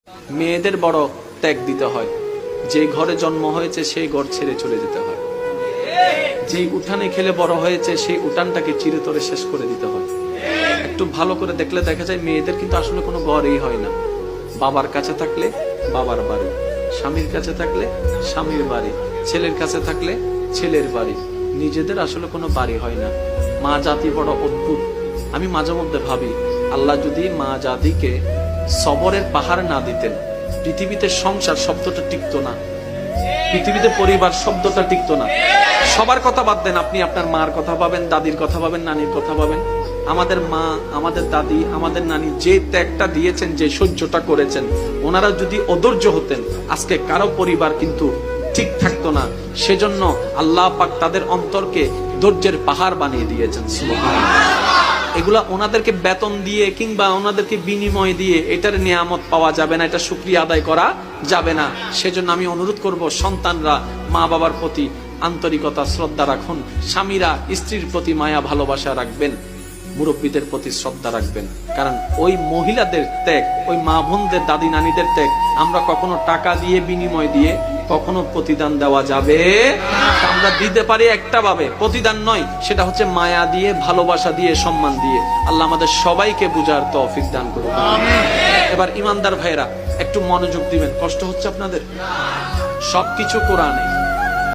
মেয়েদের বড় ত্যাগ দিতে হয়। যে ঘরে জন্ম হয়েছে সেই ঘর ছেড়ে চলে যেতে হয়। যে উঠানে খেলে বড় হয়েছে সেই উঠানটাকে চিরতরে শেষ করে দিতে হয়। একটু ভালো করে দেখলে দেখা যায় মেয়েদের কিন্তু আসলে কোনো ঘরই হয় না। বাবার কাছে থাকলে বাবার বাড়ি, স্বামীর কাছে থাকলে স্বামীর বাড়ি, ছেলের কাছে থাকলে ছেলের বাড়ি, নিজেদের আসলে কোনো বাড়ি হয় না। মা জাতি বড় অদ্ভুত। আমি মাঝে মধ্যে ভাবি, আল্লাহ যদি মা জাতিকে সবরের পাহাড় না দিতেন, পৃথিবীতে সংসার শব্দটা টিকতো না, পৃথিবীতে পরিবার শব্দটা টিকতো না। সবার কথা বাদ দেন, আপনি আপনার মার কথা পাবেন, দাদির কথা পাবেন, নানির কথা পাবেন। আমাদের মা, আমাদের দাদি, আমাদের নানি যে ত্যাগটা দিয়েছেন, যে সহ্যটা করেছেন, ওনারা যদি অধৈর্য হতেন আজকে কারো পরিবার কিন্তু ঠিক থাকতো না। সেজন্য আল্লাহ পাক তাদের অন্তরকে ধৈর্যের পাহাড় বানিয়ে দিয়েছেন। সুবহানাল্লাহ। এগুলা ওনাদেরকে বেতন দিয়ে কিংবা ওনাদেরকে বিনিময় দিয়ে এটার নিয়ামত পাওয়া যাবে না, এটা শুকরিয়া আদায় করা যাবে না। সেজন্য আমি অনুরোধ করব, সন্তানরা মা বাবার প্রতি আন্তরিকতা শ্রদ্ধা রাখুন, স্বামীরা স্ত্রীর প্রতি মায়া ভালোবাসা রাখবেন, মুরব্বীদের প্রতি শ্রদ্ধা রাখবেন। কারণ ওই মহিলাদের ত্যাগ, ওই মা বোনদের, দাদি নানিদের ত্যাগ আমরা কখনো টাকা দিয়ে বিনিময় দিয়ে কখনো প্রতিদান দেওয়া যাবে না। আমরা দিতে পারি একটা ভাবে, প্রতিদান নয়, সেটা হচ্ছে মায়া দিয়ে, ভালোবাসা দিয়ে, সম্মান দিয়ে। আল্লাহ আমাদের সবাইকে বুঝার তৌফিক দান করুন। এবার ইমানদার ভাইরা একটু মনোযোগ দিবেন। কষ্ট হচ্ছে আপনাদের? সবকিছু কোরআনে।